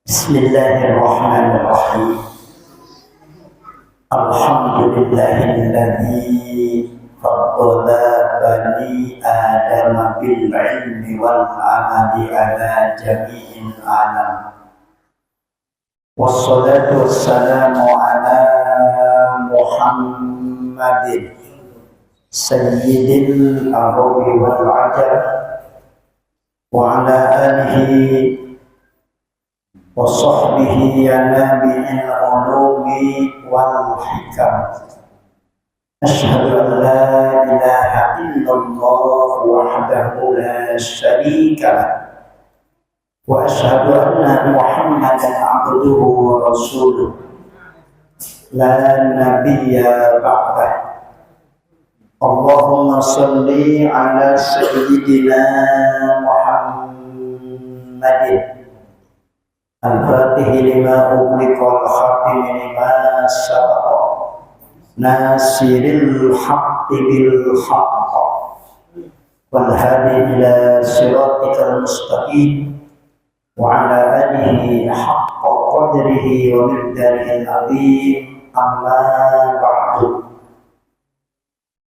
Bismillahirrahmanirrahim. Alhamdulillahilladzi faddala bani Adam bil ilmi wal amali ala jami'il alam. Wassalatu wassalamu ala Muhammadin sayyidil arabi wal ajam wa ala alihi wa sahbihi ya nabi'il ulumi wal hikam. Asyhadu an la ilaha illallah wahdahu la syarika lah wa asyhadu anna Muhammadan abduhu wa rasuluh la nabiyya ba'dah. Allahumma salli ala sayyidina Muhammadin al-fatihi lima ughliqa wal khatimi lima sabaqa nasiril haqqi bil haqq wal hadi ila siratikal mustaqim wa ala alihi haqqa qadrihi wa miqdarihi al-azim. Amma ba'du.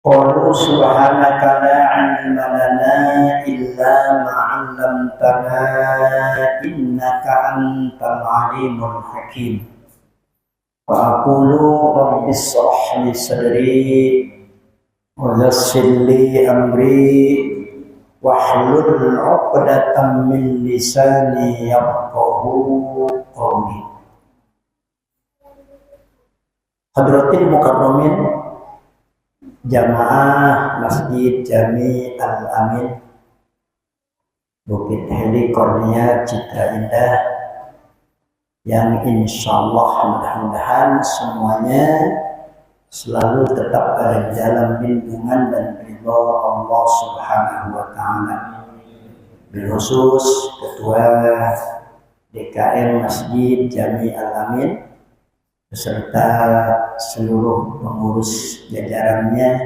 Qalu subhanaka la ilma lana illa ma 'allamtana innaka antal alimul hakim. Wa aqulu rabbi shrah li sadri wa yassir li amri wahlul 'uqdatam min lisani yafqahu qawli. Hadratil mukarramin Jamaah Masjid Jami Al-Amin Bukit Heli Kornia Citra Indah, yang insyaallah mudah-mudahan semuanya selalu tetap pada jalan lindungan dan ridha Allah Subhanahu wa taala. Bilkhusus Ketua DKM Masjid Jami Al-Amin beserta seluruh pengurus jajarannya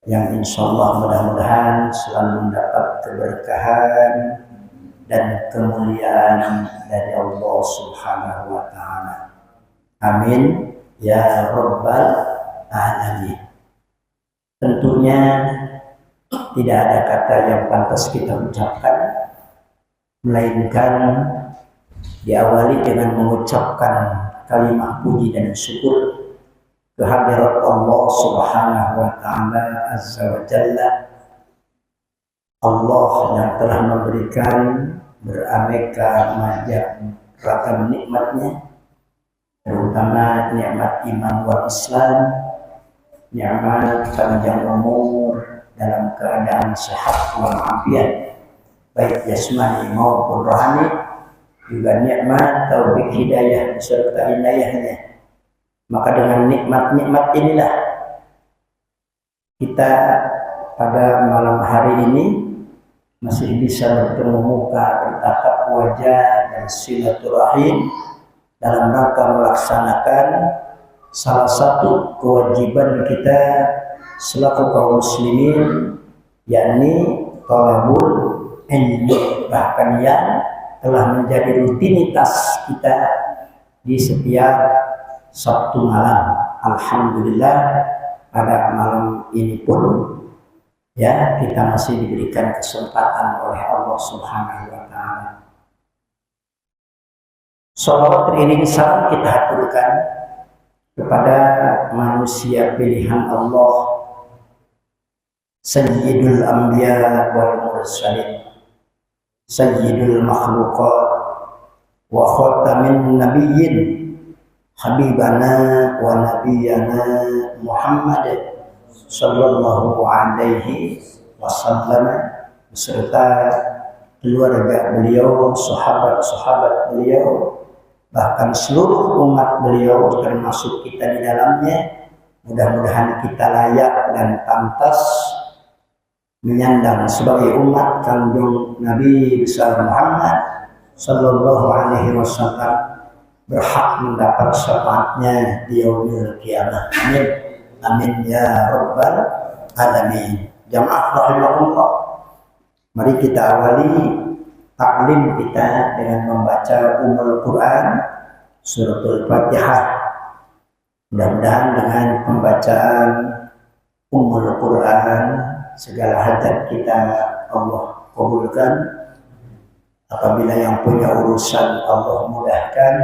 yang insyaallah mudah-mudahan selalu mendapat keberkahan dan kemuliaan dari Allah Subhanahu wa taala. Amin ya rabbal alamin. Tentunya tidak ada kata yang pantas kita ucapkan melainkan diawali dengan mengucapkan kalimat puji dan syukur kehadirat Allah Subhanahu wa taala azza wa jalla. Allah yang telah memberikan beraneka macam ragam nikmatnya, terutama nikmat iman wal Islam, nikmat panjang umur dalam keadaan sehat walafiat baik jasmani maupun rohani, juga nikmat taufik hidayah beserta inayahnya. Maka dengan nikmat-nikmat inilah kita pada malam hari ini masih bisa bertemu muka, bertatap wajah dan silaturahim dalam rangka melaksanakan salah satu kewajiban kita selaku kaum muslimin, yakni thalabul ilmi, bahkan yang telah menjadi rutinitas kita di setiap Sabtu malam. Alhamdulillah pada malam ini pun ya kita masih diberikan kesempatan oleh Allah Subhanahu wa taala. Shalawat teriring salam kita haturkan kepada manusia pilihan Allah, Sayyidul Anbiya wal Mursalin, Sayyidul Makhluqat wa Khatamin Nabiyyin, Habibana wa Nabiyana Muhammad sallallahu alaihi wasallam beserta keluarga beliau, sahabat-sahabat beliau, bahkan seluruh umat beliau termasuk kita di dalamnya. Mudah-mudahan kita layak dan pantas menyandang sebagai umat kandung Nabi besar Muhammad sallallahu alaihi wasallam, berhak mendapat syafaatnya di yaumil qiyamah. Amin. Amin ya rabbal alamin. Jamaah rahimahullah, Mari kita awali taklim kita dengan membaca Ummul Quran, Suratul Fatihah. Mudah-mudahan dengan pembacaan Ummul Quran segala hajat kita Allah kabulkan. Apabila yang punya urusan Allah mudahkan.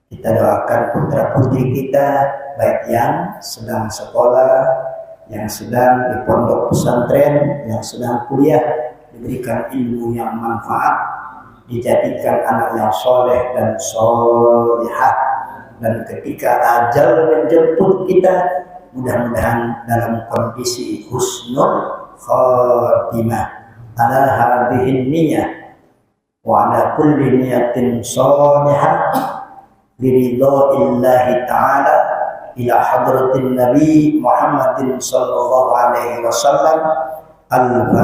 Kita doakan putra putri kita, baik yang sedang sekolah, yang sedang di pondok pesantren, yang sedang kuliah, diberikan ilmu yang manfaat, dijadikan anak yang soleh dan solihah, dan ketika ajal menjemput kita, mudah-mudahan dalam kondisi husnul khatimah. Ala hadhihi niyyah wa ala kulli niyatin solihah biridha'illahi ta'ala ila hadratin Nabi Muhammadin sallallahu alaihi wasallam. Al-Fatihah.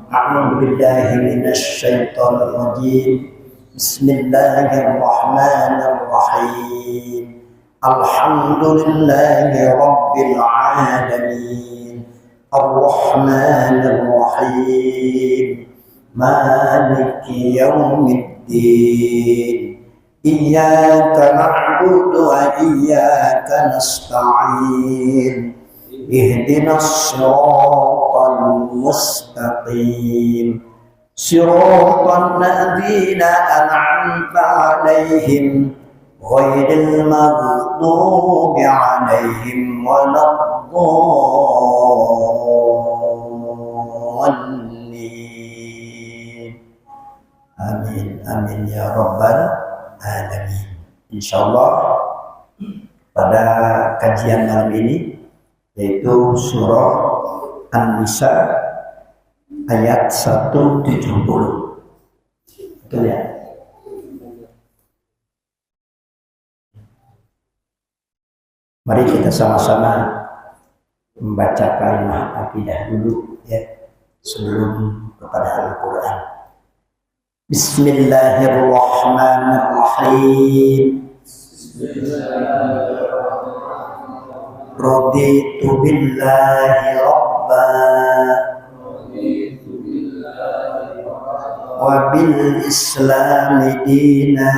A'udzu billahi minasy syaithanir rajim. Bismillahirrahmanirrahim. Alhamdulillahi rabbil alamin. Ar-Rahmanir Rahim. Maliki yaumiddin. Iyyaka na'budu wa iyyaka nasta'in. Ihdinas siratal mustaqim. Siratal ladzina an'amta 'alaihim ghairil maghdubi 'alaihim waladdallin. Amin, amin ya rabbal alamin. Insyaallah pada kajian malam ini yaitu surah An-Nisa ayat 170. Betul ya? Mari kita sama-sama membaca kalimat akidah dulu ya sebelum kepada Al-Qur'an. Bismillahirrahmanirrahim. Raditu billahi rabba wa bil islami dina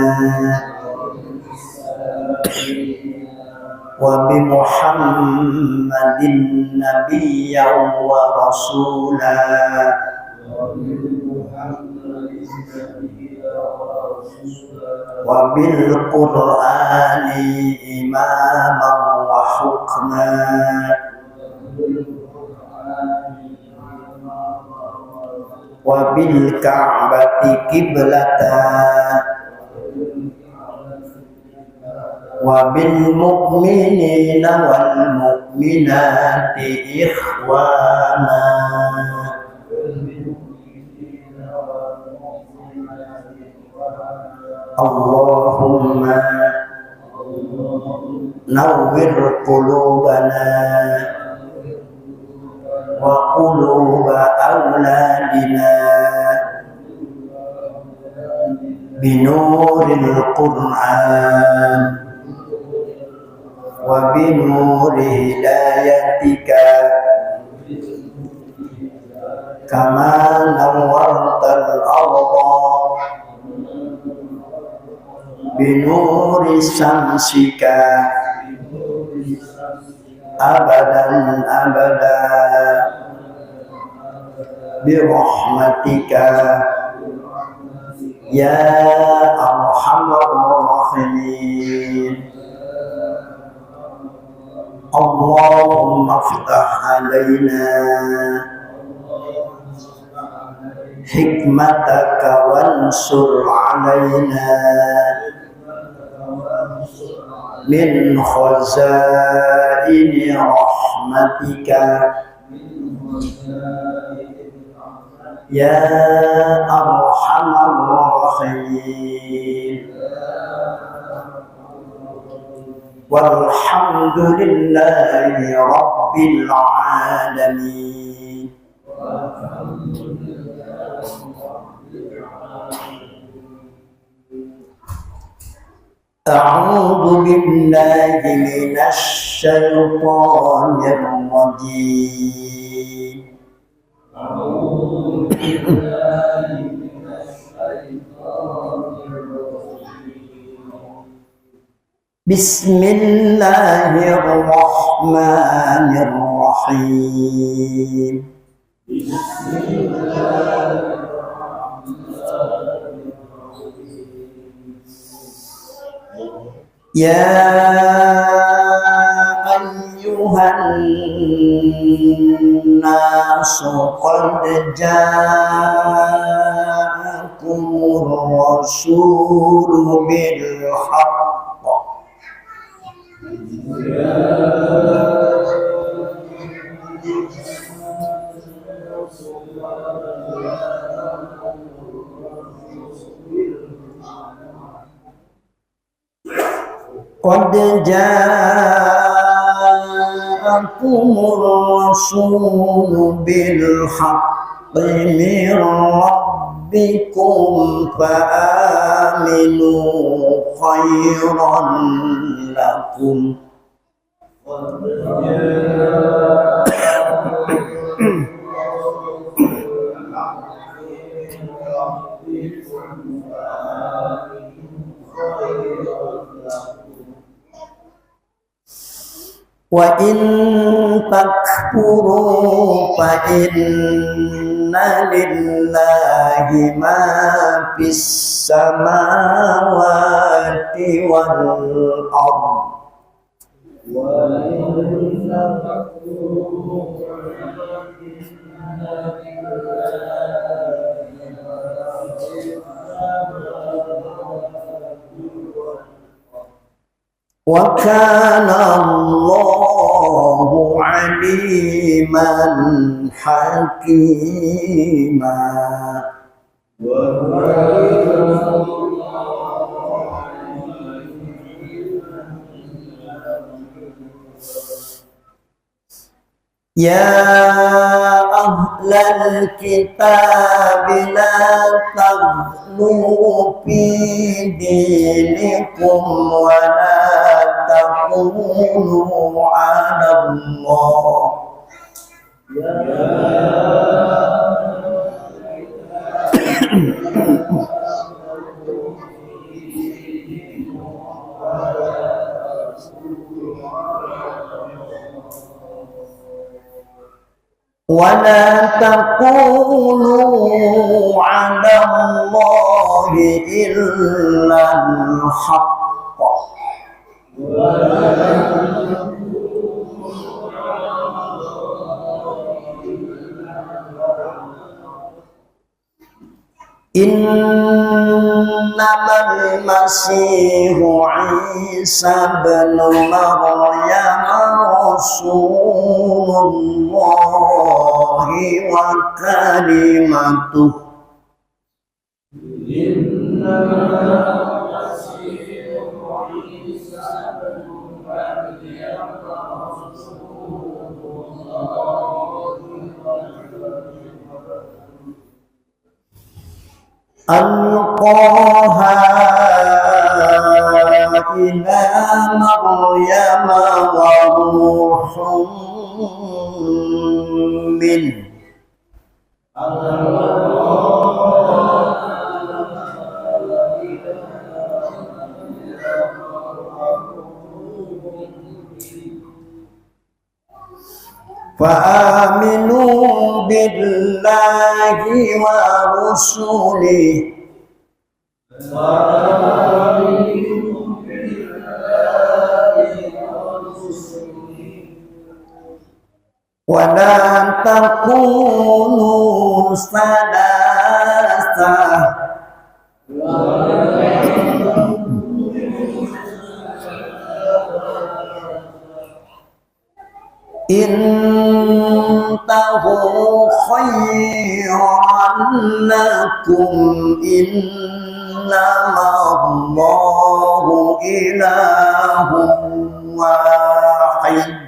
wa bi Muhammadin nabiyyan wa rasula wa bil Qur'ani imaman wa hukma wa bil Ka'bati qiblatan wa bil mu'minina wal mu'minati ikhwana. Allahumma nawwir qulubana wa quluba awladina binuril Qur'an wa binuri hidayatika kama nawwartal arda binuri samsika abadan abada birahmatika ya arhamar rahimin. Allahumma ftah alaina hikmataka wansur alaina min khazaini rahmatika ya arhamar rahimin. Walhamdulillahi rabbil alamin. A'udzu billahi minasy syaithanir rajim. Bismillahirrahmanirrahim. Ya ayyuhan nasu qad ja'akumur rasulu bil haqq. Qad ja'akumur rasulu bil haqqi min rabbikum fa'aminu khairan lakum. Wa in takfuru fa inna lillahi ma fis samawati wal ardh. Wa in takfuru fa inna lillahi ma fis wa kana Allahu aliman hakima. Ya ahlal kitab la taghlu fi dinikum wa la taqulu 'ala Allah. ولا تقولوا على الله إلا الحق إنما المسيح عيسى بن مريم رسول الله وكلمته ألقاها إلى مريم وروح منه فآمنوا بالله ورسله ولا تكونوا ثلاثة انتهوا خيرا لكم إنما الله إله واحد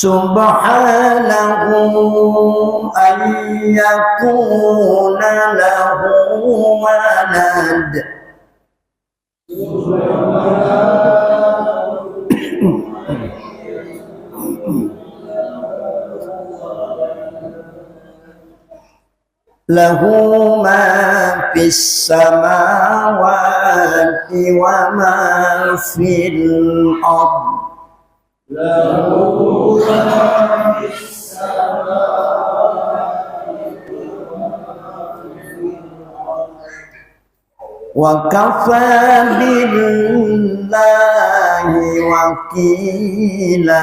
Subhanahu an yakuna lahu walad. Lahu ma fis samawati wa ma fil ardh. Lahu ma fis samawati wa kafa billahi wakila.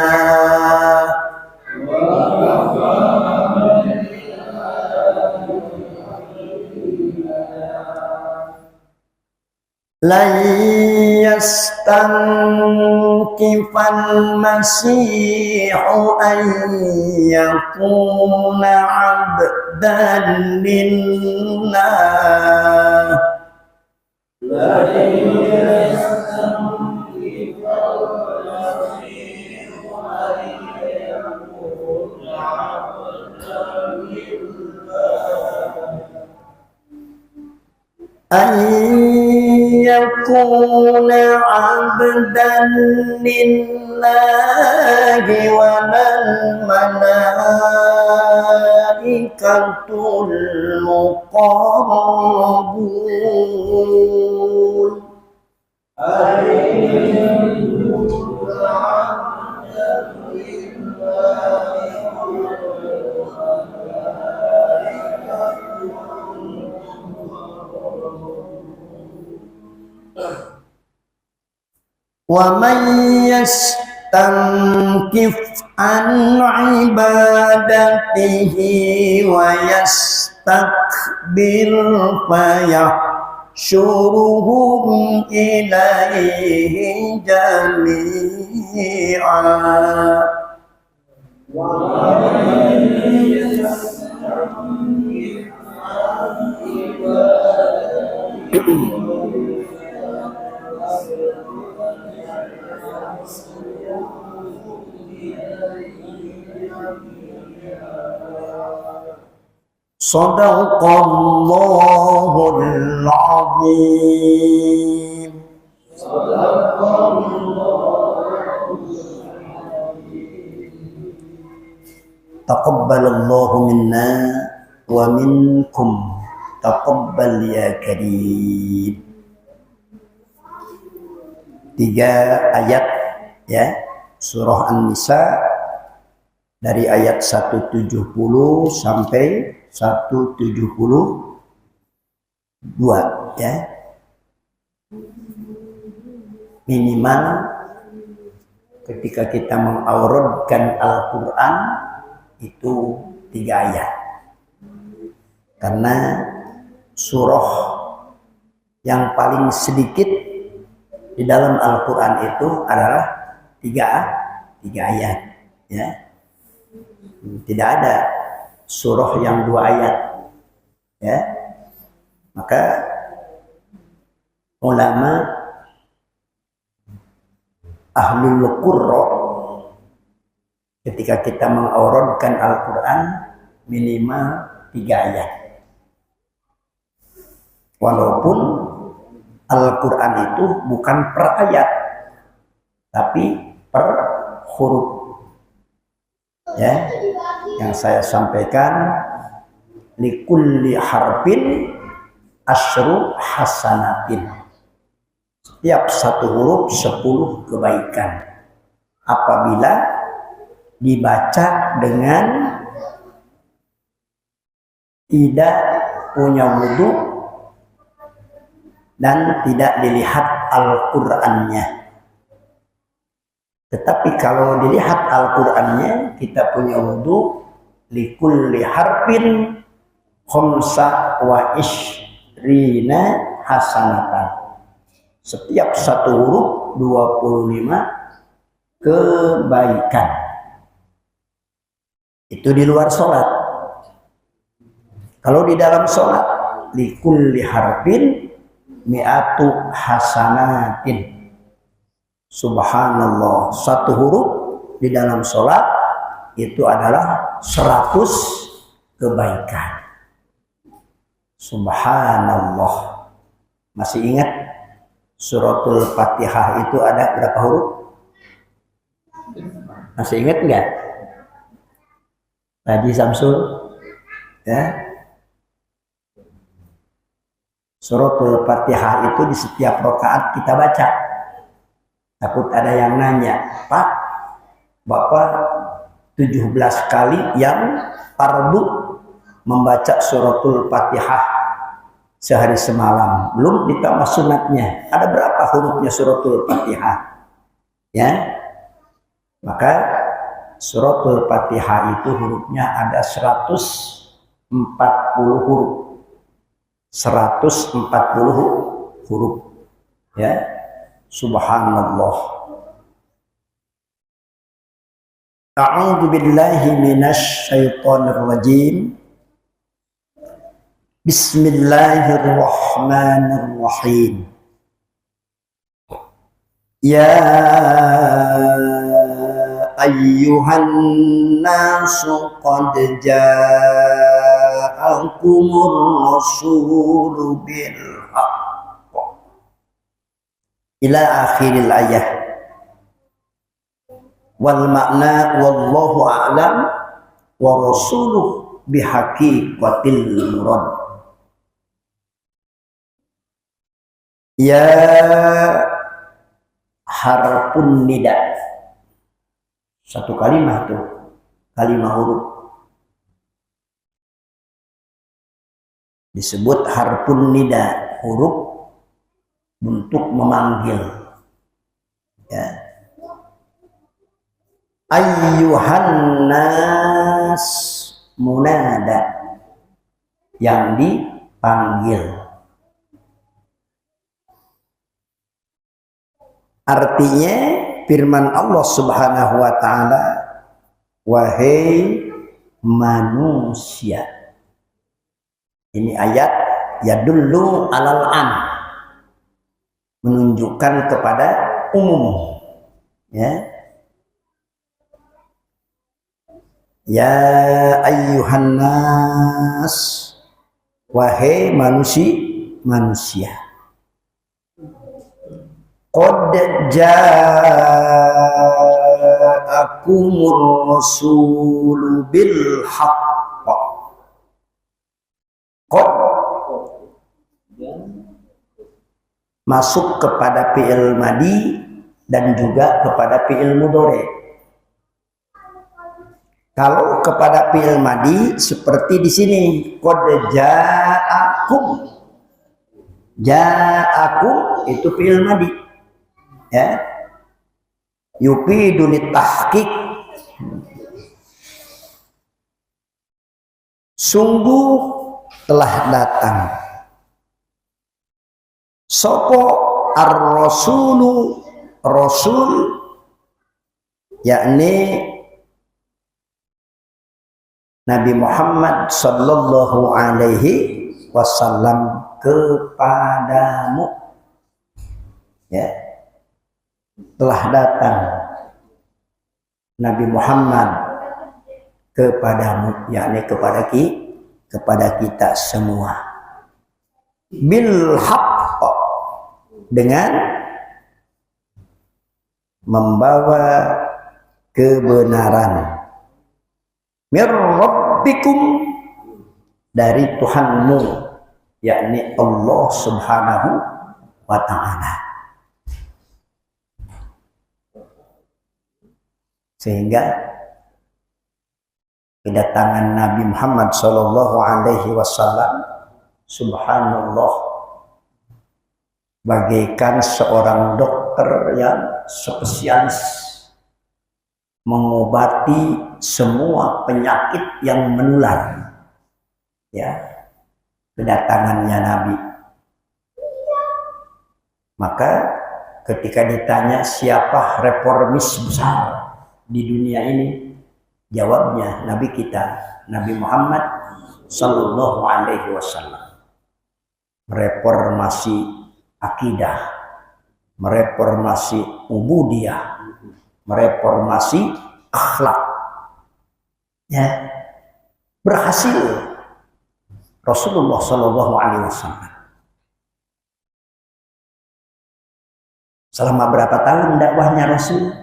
La yastankifal masihu an yakuna abdan lillah. La yastankifal masihu an yakuna abdan lillah. يكون عبدا لله والملائكة المقربون. وَمَنْ يَسْتَنْكِفْ عَنْ عِبَادَتِهِ وَيَسْتَكْبِرْ فَيَحْشُرُهُمْ إِلَيْهِ جَمِيعًا. Sadaqallahul azim. Taqabbalallahu minna wa minkum. Taqabbal ya karim. 3 ayat ya, surah An-Nisa dari ayat 170 sampai 172 ya. Minimal ketika kita mengauradkan Al-Quran itu 3 ayat. Karena surah yang paling sedikit di dalam Al-Quran itu adalah 3 ayat ya. Tidak ada surah yang 2 ayat ya. Maka ulama ahlul qurra ketika kita mengauradkan Al-Quran minimal 3 ayat. Walaupun Al-Quran itu bukan per ayat tapi per huruf ya. Yang saya sampaikan, likulli harfin asyru hasanatin. Setiap satu huruf 10 kebaikan apabila dibaca dengan tidak punya wudu dan tidak dilihat Al-Qur'annya. Tetapi kalau dilihat Al-Qur'annya, kita punya wudu, likulli harfin khamsa wa ishrina hasanatan. Setiap satu huruf 25 kebaikan. Itu di luar sholat. Kalau di dalam sholat, likulli harfin mi'atu hasanatin. Subhanallah, satu huruf di dalam sholat itu adalah 100 kebaikan. Subhanallah. Masih ingat suratul Fatihah itu ada berapa huruf? Masih ingat enggak? Tadi Samsul ya. Suratul Fatihah itu di setiap rakaat kita baca. Takut ada yang nanya, Pak, Bapak 17 kali yang fardu membaca suratul Fatihah sehari semalam, belum ditambah sunatnya. Ada berapa hurufnya suratul Fatihah? Ya. Maka suratul Fatihah itu hurufnya ada 140 huruf. 140 huruf. Ya. Subhanallah. A'udzu billahi minasy syaithanir rajim. Bismillahirrahmanirrahim. Ya ayyuhan nasu qad ja'akumur rasulu bil haqq ila akhiril ayat. Wal makna wallahu a'lam wa rasuluh bihaqiqatil murad. Ya harfun nida. Satu kalimat tuh, kalimat huruf. Disebut harfun nida, huruf untuk memanggil. Ya. Ayyuhan nas, munada, yang dipanggil. Artinya firman Allah Subhanahu wa taala, wahai manusia. Ini ayat yadullu alal am, menunjukkan kepada umum. Ya. Ya ayyuhan nas, wahai manusia. Qad ja'akumur rasulu bil haqq. Qad masuk kepada fi'il madi dan juga kepada fi'il mudhari. Kalau kepada fi'il madi seperti di sini, qad ja'akum. Ja'akum itu fi'il madi. Ya, yufidu litahqiq, sungguh telah datang. Sopo ar-rasulu, rasul, yakni Nabi Muhammad sallallahu alaihi wasallam kepadamu. Ya. Telah datang Nabi Muhammad kepadamu, yakni kepada kita semua. Bil haqq, dengan membawa kebenaran. Mir rabbikum, dari Tuhanmu, yakni Allah Subhanahu wa ta'ala. Sehingga kedatangan Nabi Muhammad sallallahu alaihi wasallam, subhanallah, bagaikan seorang dokter yang spesialis mengobati semua penyakit yang menular. Ya, kedatangannya Nabi. Maka ketika ditanya siapa reformis besar di dunia ini, jawabnya Nabi kita, Nabi Muhammad sallallahu alaihi wasallam. Mereformasi akidah, mereformasi ubudiyah, mereformasi akhlak, Ya, berhasil Rasulullah Shallallahu Alaihi Wasallam. Selama berapa tahun dakwahnya Rasul?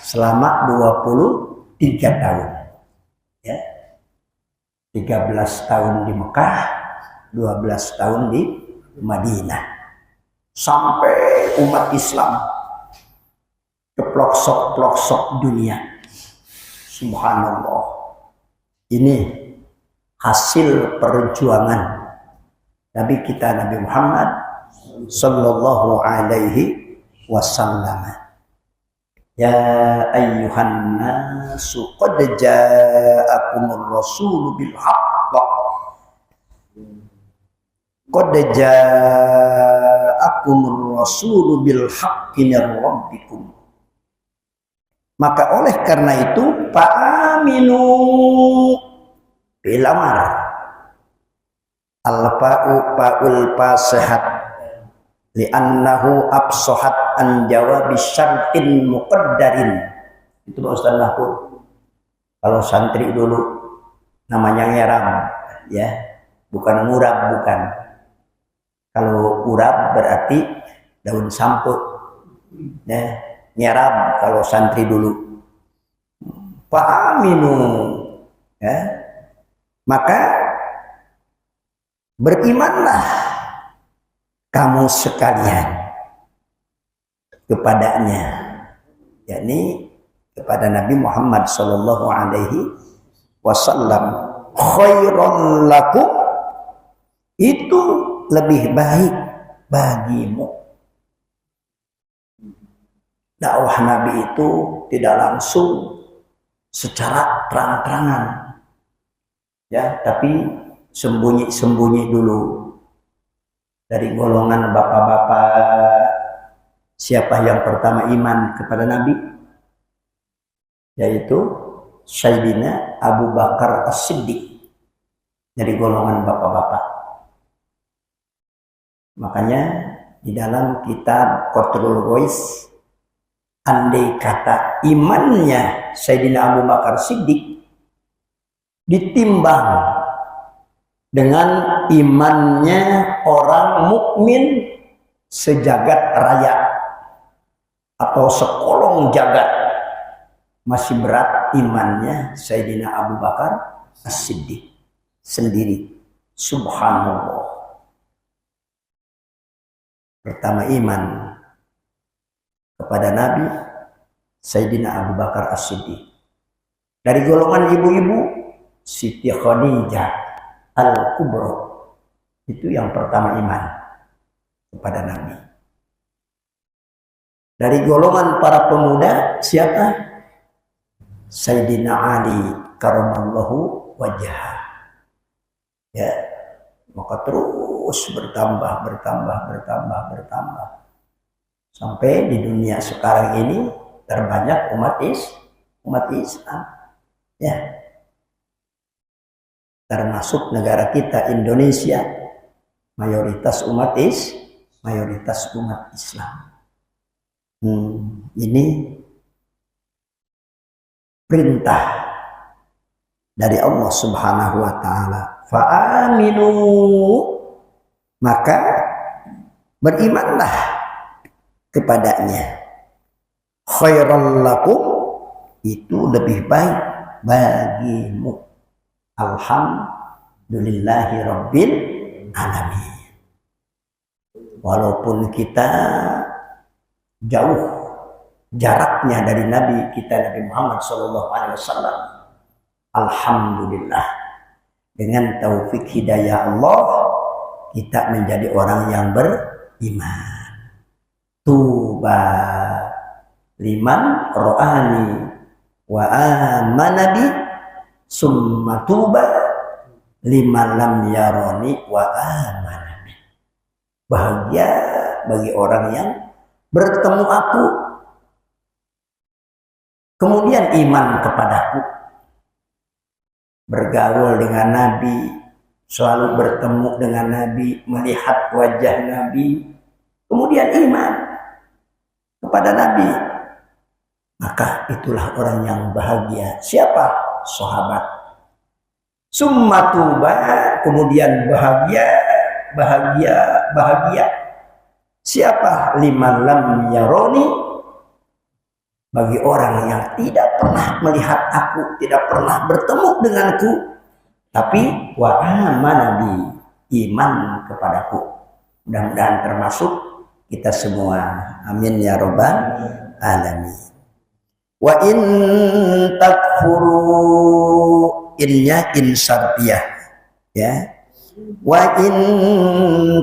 Selama 23 tahun. Ya. 13 tahun di Mekah, 12 tahun di Madinah. Sampai umat Islam ke pelosok-pelosok dunia. Subhanallah. Ini hasil perjuangan Nabi kita Nabi Muhammad sallallahu alaihi wasallam. Ya ayyuhan nasu qad ja'akumur rasulu bil haqq. Qad ja'akumur rasulu bil haqqi min rabbikum. Maka oleh karena itu fa'aminu bilamar al-fa'u fa'ul fasihat li'annahu absohat an jawabi syartin muqaddarin. Itu Pak Ustaz Mahfud. Kalau santri dulu namanya ngeram, ya, bukan ngurab, bukan. Kalau urab berarti daun samput, ya, ngeram kalau santri dulu. Fa'aminu, ya, maka berimanlah kamu sekalian kepadanya, yakni kepada Nabi Muhammad sallallahu alaihi wasallam. Khairon lakum, itu lebih baik bagimu. Dakwah Nabi itu tidak langsung secara terang-terangan, ya, tapi sembunyi-sembunyi dulu. Dari golongan bapak-bapak, siapa yang pertama iman kepada Nabi? Yaitu Sayyidina Abu Bakar As-Siddiq. Dari golongan bapak-bapak. Makanya di dalam kitab Qatrul Ghais, andai kata imannya Sayyidina Abu Bakar Siddiq ditimbang dengan imannya orang mukmin sejagat raya atau sekolong jagat, masih berat imannya Sayyidina Abu Bakar As-Siddiq sendiri. Subhanallah. Pertama iman kepada Nabi Sayyidina Abu Bakar As-Siddiq. Dari golongan ibu-ibu, Siti Khadijah Al-Kubro, itu yang pertama iman kepada Nabi. Dari golongan para pemuda, siapa? Sayyidina Ali karamallahu wajhah. Ya, maka terus bertambah sampai di dunia sekarang ini terbanyak umat Islam. Ya. Termasuk negara kita Indonesia, mayoritas umat Islam. Ini perintah dari Allah Subhanahu wa taala. Fa'aminu, maka berimanlah kepadanya. Khairan lakum, itu lebih baik bagimu. Alhamdulillahi Rabbil Alamin. Walaupun kita jauh jaraknya dari Nabi kita Nabi Muhammad SAW, alhamdulillah, dengan taufik hidayah Allah kita menjadi orang yang beriman. Tuba liman ro'ani wa amanabi summa tuba liman lam yaroni wa amanabi. Bahagia bagi orang yang bertemu aku, kemudian iman kepadaku, bergaul dengan Nabi, selalu bertemu dengan Nabi, melihat wajah Nabi, kemudian iman kepada Nabi, maka itulah orang yang bahagia. Siapa? sahabat. Summa tuba, kemudian bahagia. Siapa? Liman lam yaroni, bagi orang yang tidak pernah melihat aku, tidak pernah bertemu denganku, tapi wa amana bi, iman kepadaku. Mudah-mudahan termasuk kita semua. Amin ya rabbal alamin. Wa in takfuru, innya insartiyah ya. Wa in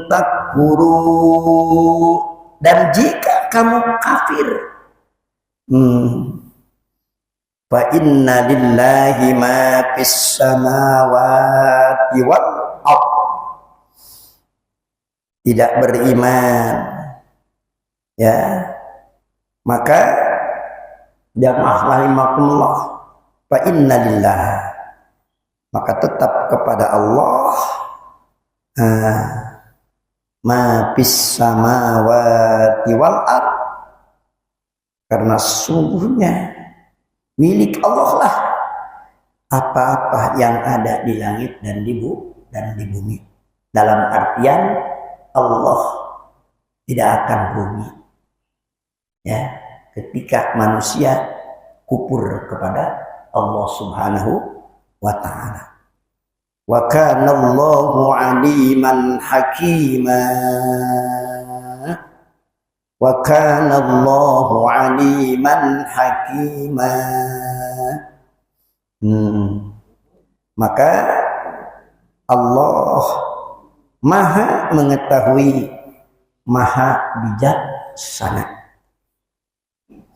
takfuru, dan jika kamu kafir, fa inna lillahi ma fis samawati wal ardh, tidak beriman ya, maka jamaah rahimakumullah, fa inna lillah, maka tetap kepada Allah ma fis samawati wal ardh, karena sungguhnya milik Allah lah apa-apa yang ada di langit dan di bumi. Dalam artian Allah tidak akan rugi ya ketika manusia kufur kepada Allah Subhanahu wa ta'ala. Wa kana Allahu aliman hakima, wa kana Allahu aliman hakima. Maka Allah maha mengetahui, maha bijaksana,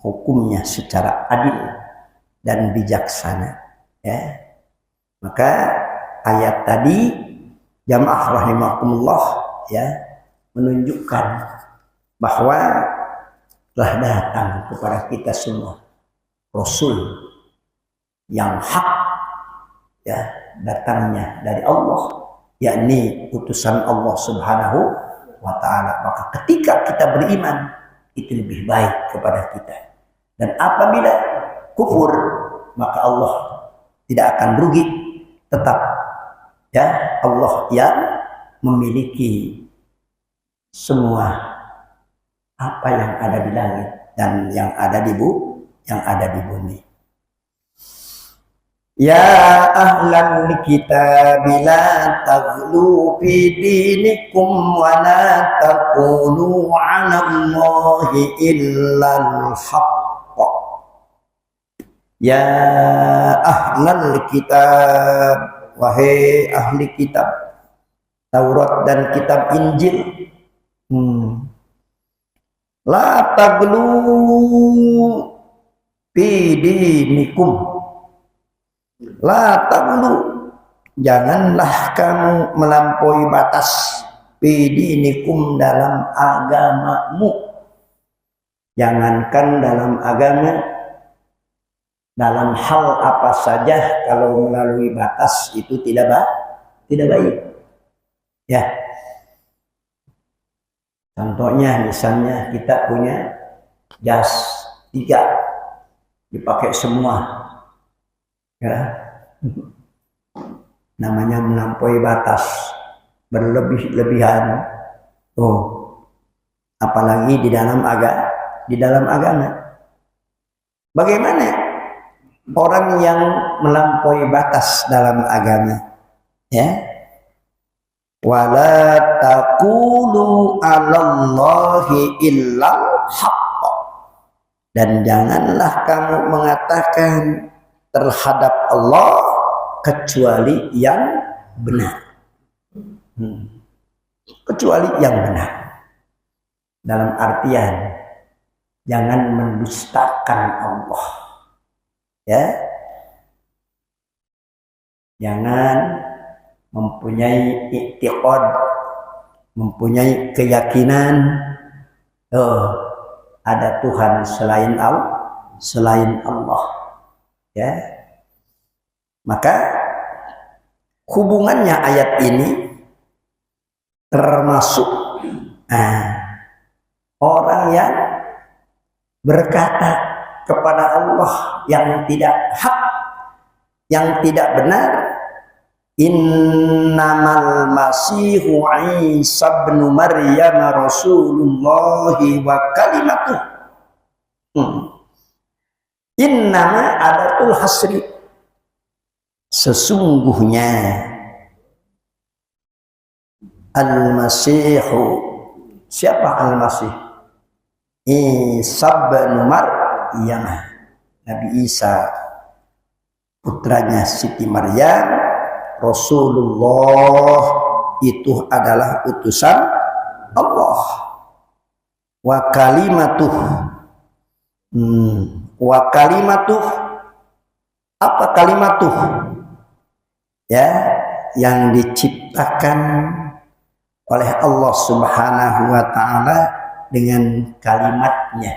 hukumnya secara adil dan bijaksana ya. Maka ayat tadi jamaah rahimakumullah ya menunjukkan bahwa telah datang kepada kita semua Rasul yang hak ya, datangnya dari Allah, yakni utusan Allah Subhanahu wa ta'ala. Maka ketika kita beriman, itu lebih baik kepada kita. Dan apabila kufur, maka Allah tidak akan rugi, tetap ya Allah yang memiliki semua apa yang ada di langit dan yang ada di bumi. Ya ahlan kitab la taghlu fi dinikum wa la taqulu 'ala Allahi illa al-haqq. Ya ahlal kitab, wahai ahli kitab Taurat dan kitab Injil, la taghlu fi dinikum, la taghlu, janganlah kamu melampaui batas, fi dinikum, dalam agamamu. Jangankan dalam agama, dalam hal apa saja kalau melalui batas itu tidak baik ya. Contohnya misalnya kita punya jas 3 dipakai semua ya, namanya melampaui batas, berlebih-lebihan. Apalagi di dalam agama. Bagaimana orang yang melampaui batas dalam agama ya? Wala taqulu 'alallahi illal haqq, dan janganlah kamu mengatakan terhadap Allah kecuali yang benar. Kecuali yang benar. Dalam artian jangan mendustakan Allah. Ya. Jangan mempunyai i'tiqad, mempunyai keyakinan ada Tuhan selain Allah. Ya. Maka hubungannya ayat ini termasuk orang yang berkata kepada Allah yang tidak hak, yang tidak benar, innamal masihu Isa ibn Maryam Rasulullah wa kalimatuh. Innama adatul hasri, sesungguhnya al-masihu, siapa al-masih? Isa bin Maryam, Nabi Isa putranya Siti Maryam. Rasulullah itu adalah utusan Allah. Wa kalimatuh, wa kalimatuh, apa kalimatuh? Ya, yang diciptakan oleh Allah Subhanahu wa ta'ala dengan kalimatnya.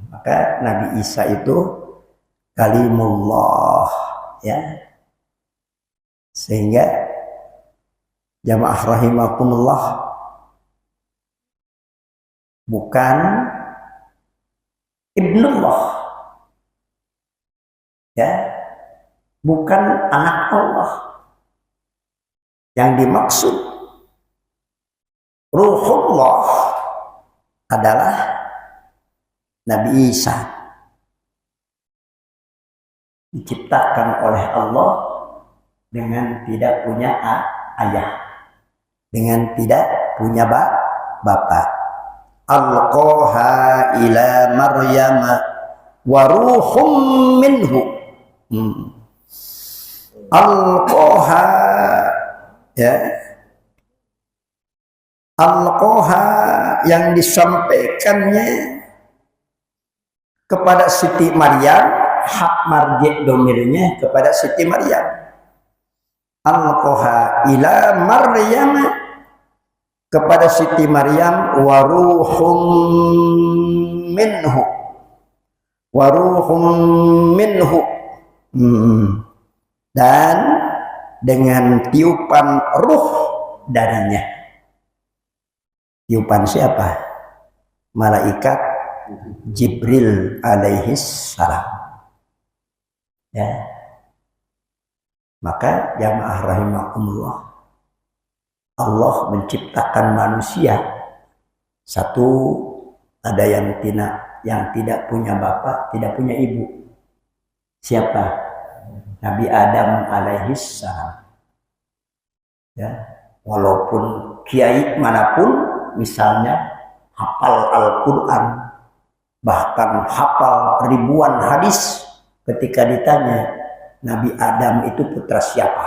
Maka Nabi Isa itu kalimullah, ya. Sehingga jamaah rahimakumullah, bukan ibnullah, ya, bukan anak Allah. Yang dimaksud Ruhullah adalah Nabi Isa, diciptakan oleh Allah dengan tidak punya ayah, dengan tidak punya bapak. Alqaha ila Maryam wa ruhum minhu. Alqaha, ya, alqaha yang disampaikannya kepada Siti Maryam, hak marji domirnya kepada Siti Maryam. Alqaha ila Maryam, kepada Siti Maryam, wa ruhum minhu, wa ruhum minhu, dan dengan tiupan ruh darinya. Tiupan siapa? Malaikat Jibril alaihi salam. Ya. Maka jamaah rahimakumullah, Allah menciptakan manusia. Satu, ada yang tidak punya bapak, tidak punya ibu. Siapa? Nabi Adam alaihi salam. Ya, walaupun kiai manapun, misalnya hafal Al-Quran, bahkan hafal ribuan hadis, ketika ditanya Nabi Adam itu putra siapa,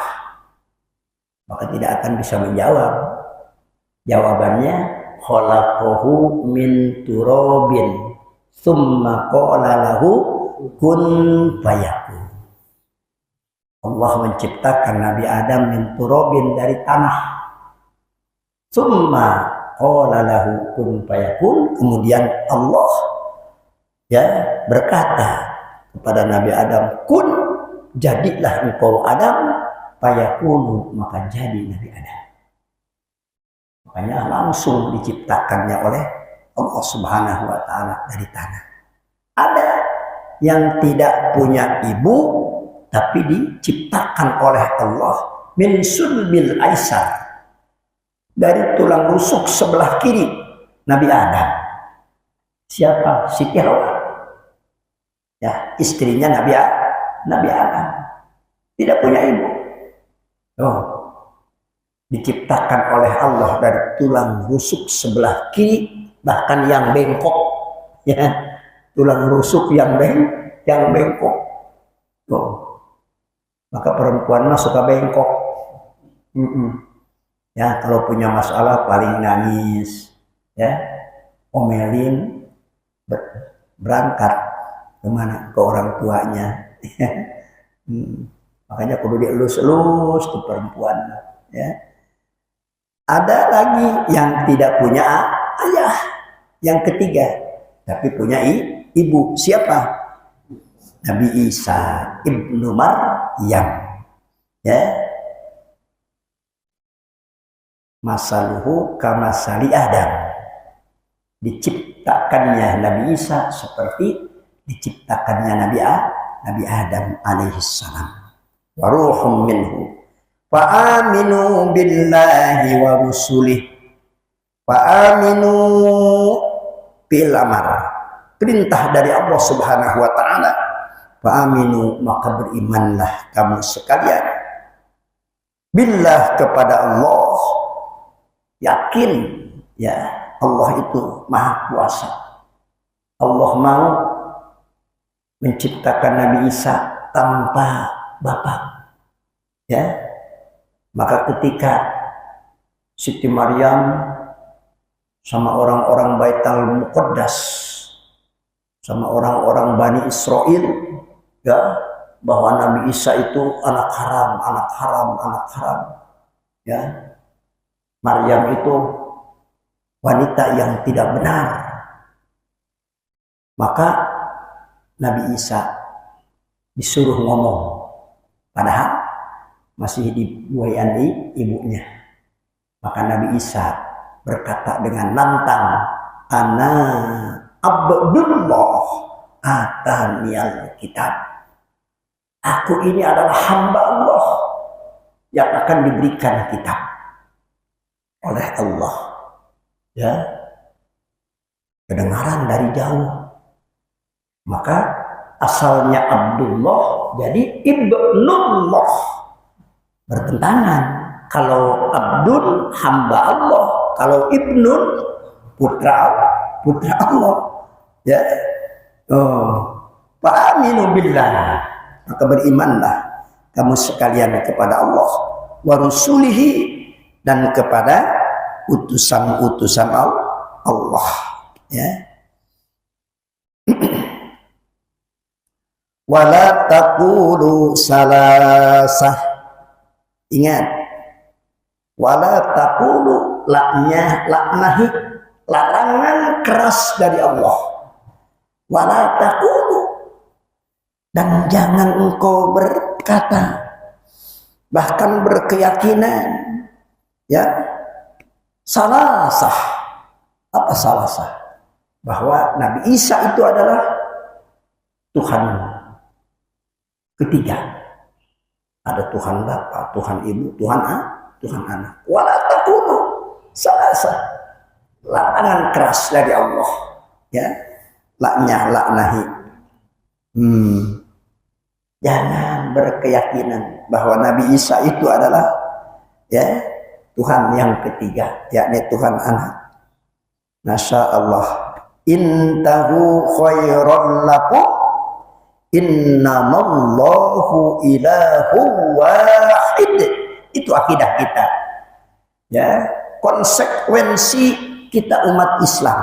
maka tidak akan bisa menjawab. Jawabannya, khalaqahu min turabin tsumma qala lahu kun fayakun. Allah menciptakan Nabi Adam min turabin, dari tanah. Tsumma qala lahu kun fayakun, kemudian Allah, ya, berkata kepada Nabi Adam, kun, jadilah engkau Adam, fayakunu, maka jadi Nabi Adam. Makanya langsung diciptakannya oleh Allah Subhanahu wa ta'ala dari tanah. Ada yang tidak punya ibu, tapi diciptakan oleh Allah min sulbil aisar, dari tulang rusuk sebelah kiri Nabi Adam. Siapa? Siti Hawa, ya, istrinya Nabi Adam. Tidak punya ibu. Oh, diciptakan oleh Allah dari tulang rusuk sebelah kiri, bahkan yang bengkok, ya, tulang rusuk yang bengkok. Oh, maka perempuan mah suka bengkok. Ya, kalau punya masalah paling nangis, ya, omelin, berangkat kemana? Ke orang tuanya. Makanya kudu dielus-elus tuh perempuan, ya. Ada lagi yang tidak punya ayah, yang ketiga, tapi punya ibu. Siapa? Nabi Isa ibnu Maryam, ya. Masaluhu kamasali Adam, diciptakannya Nabi Isa seperti diciptakannya Nabi Adam alaihissalam. Wa ruhum minhu. Fa aminu billahi wa rusulih. Fa aminu bil amar. Perintah dari Allah Subhanahu wa taala. Fa aminu, maka berimanlah kamu sekalian. Billah, kepada Allah. Yakin ya, Allah itu Maha Kuasa. Allah mau menciptakan Nabi Isa tanpa bapak. Ya. Maka ketika Siti Maryam sama orang-orang Baitul Muqaddas, sama orang-orang Bani Israel, ya, bahwa Nabi Isa itu anak haram, anak haram, anak haram. Ya. Maryam itu wanita yang tidak benar. Maka Nabi Isa disuruh ngomong, padahal masih dibuayai ibunya. Maka Nabi Isa berkata dengan lantang, ana abdullah ataniyal kitab. Aku ini adalah hamba Allah yang akan diberikan kitab oleh Allah. Ya, kedengaran dari jauh. Maka asalnya Abdullah jadi Ibnullah. Bertentangan. Kalau Abdul hamba Allah, kalau Ibnul putra Allah. Ya. Fa'aminu billah, maka berimanlah kamu sekalian kepada Allah wa rusulihi, dan kepada utusan-utusan Allah. Ya. Wala taqulu salasah. Ingat, wala taqulu, laknahi, larangan keras dari Allah. Wala taqulu, dan jangan engkau berkata, bahkan berkeyakinan, ya, salasah. Apa salasah? Bahwa Nabi Isa itu adalah Tuhan ketiga. Ada Tuhan Bapa, Tuhan Ibu, Tuhan Anak. Wala taqulu salasah. Larangan keras dari Allah. Ya, laknahi. Jangan berkeyakinan bahwa Nabi Isa itu adalah, ya, Tuhan yang ketiga, yakni Tuhan Anak. Masya Allah. Intahu khairan lakum innamallahu ilahu wahid. Itu akidah kita. Ya, konsekuensi kita umat Islam.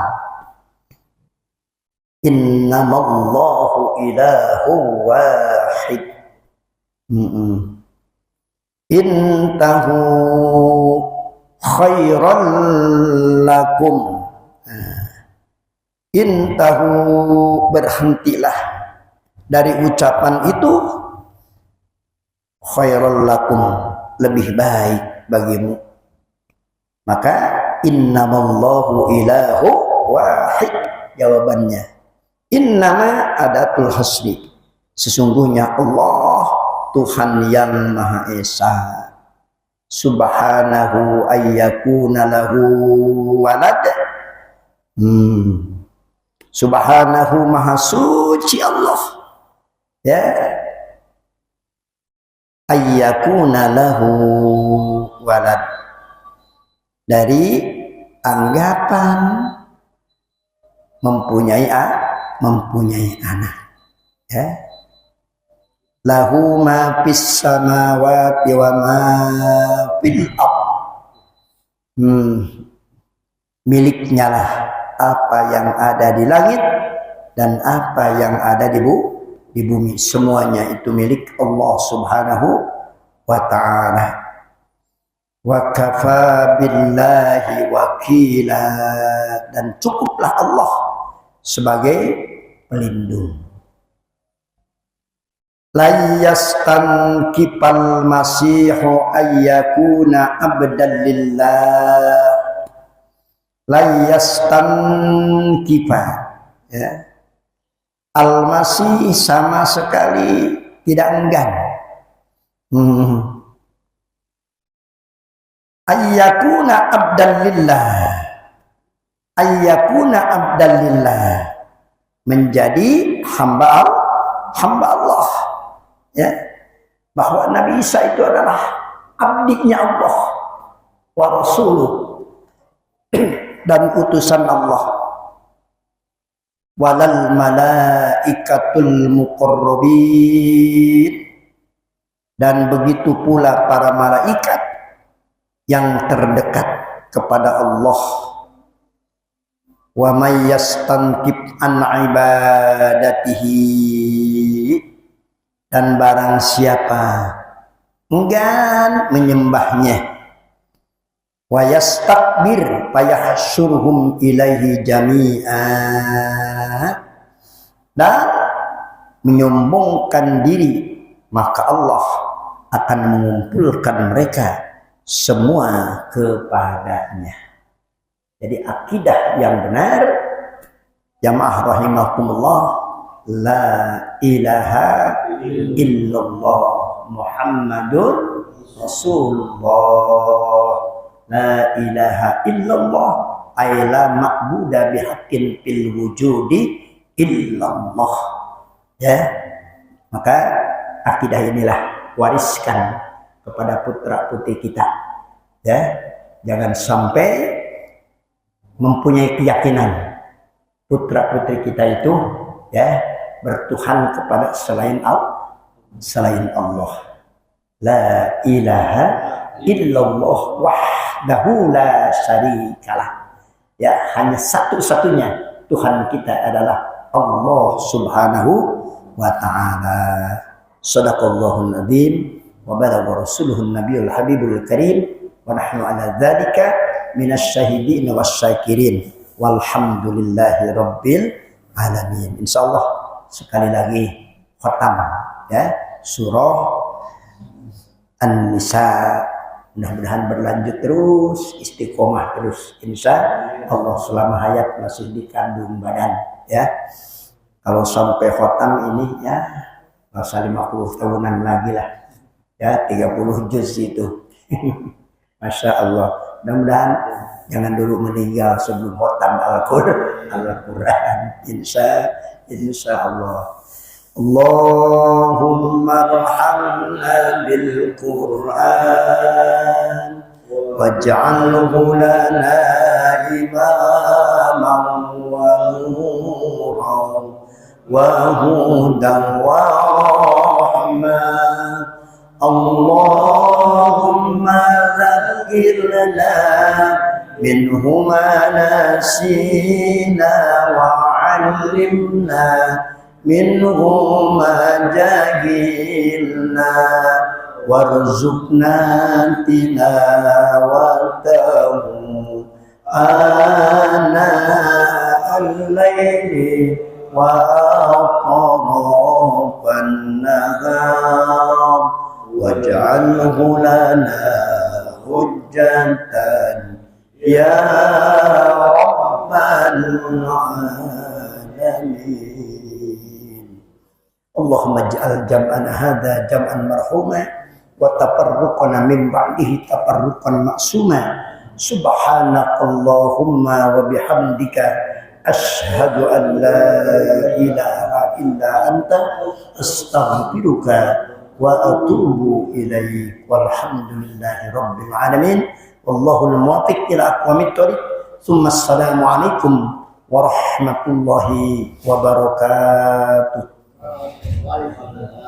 Innamallahu ilahu wahid. Intahu khairan lakum. Intahu, berhentilah dari ucapan itu, khairan lakum, lebih baik bagimu. Maka innamallahu ilahu wahid, jawabannya. Innama adatul hasri, sesungguhnya Allah Tuhan yang Maha Esa. Subhanahu ayyakuna lahu walad. Subhanahu, Maha Suci Allah. Ya. Ayyakuna lahu walad, dari anggapan mempunyai anak. Ya. Lahu ma fis samawati wa ma fil ardh. Miliknya lah apa yang ada di langit dan apa yang ada di bumi. Semuanya itu milik Allah Subhanahu wa ta'ala. Wa kafa billahi wakila, dan cukuplah Allah sebagai pelindung. La yastankifal masihu ayyakuna abdan lillah. La yastankifa, ya. Al-Masih sama sekali tidak enggan. Ayyakuna abdan lillah. Ayyakuna abdan lillah. Menjadi hamba Allah. Ya. Bahwa Nabi Isa itu adalah abdinya Allah wa rasuluh dan utusan Allah. Walal malaikatul muqarrabin, dan begitu pula para malaikat yang terdekat kepada Allah. Wa may yastankib an ibadatihi, dan barang siapa enggan menyembahnya. Wa yastakbir fayahsyurhum ilaihi jami'a, dan menyombongkan diri, maka Allah akan mengumpulkan mereka semua kepadanya. Jadi akidah yang benar, jamaah rahimakumullah, la ilaha illallah Muhammadur Rasulullah. La ilaha illallah ay la ma'buda bihaqqin fil wujudi illallah. Ya. Maka akidah inilah wariskan kepada putra-putri kita. Ya. Jangan sampai mempunyai keyakinan putra-putri kita itu ya bertuhan kepada selain Allah. La ilaha illallah wahdahu la syarikalah. Ya, hanya satu-satunya Tuhan kita adalah Allah Subhanahu wa ta'ala. Shadaqallahul azim wa balagha rasuluhun nabiyul habibul karim wa nahnu ala dzalika minasyahidin wasyakirin walhamdulillahi rabbil alamin. Insyaallah sekali lagi khatam ya surah An-Nisa. Mudah-mudahan berlanjut terus, istiqomah terus, insya Allah selama hayat masih dikandung badan ya. Kalau sampai khotam ini ya masa 50 tahunan lagi lah ya, 30 juz itu. Masya Allah. Mudah-mudahan jangan dulu meninggal sebelum khotam Al-Quran. Insya Allah. Allahumma arhamna bil Qur'an waj'alhu lana imaman wa nuran wa hudan wa rahmah. Allahumma zakkirna minhu ma nasina wa 'allimna minhu ma jahilna warzuqna tilawatahu ana al-laili wa atrafan nahar waj'alhu lana hujjatan ya rabbal alamin. Allahumma ij'al jam'ana hadza jam'an marhuma wa tafarruqana min ba'dihi tafarruqan ma'suma. Subhanakallahumma wa bihamdika asyhadu an la ilaha illa anta astaghfiruka wa atubu ilaik. Walhamdulillahi rabbil alamin. Wallahul muwaffiq ila aqwamit thoriq. Tsumma assalamu alaikum warahmatullahi wabarakatuh. Waalaikumsalam.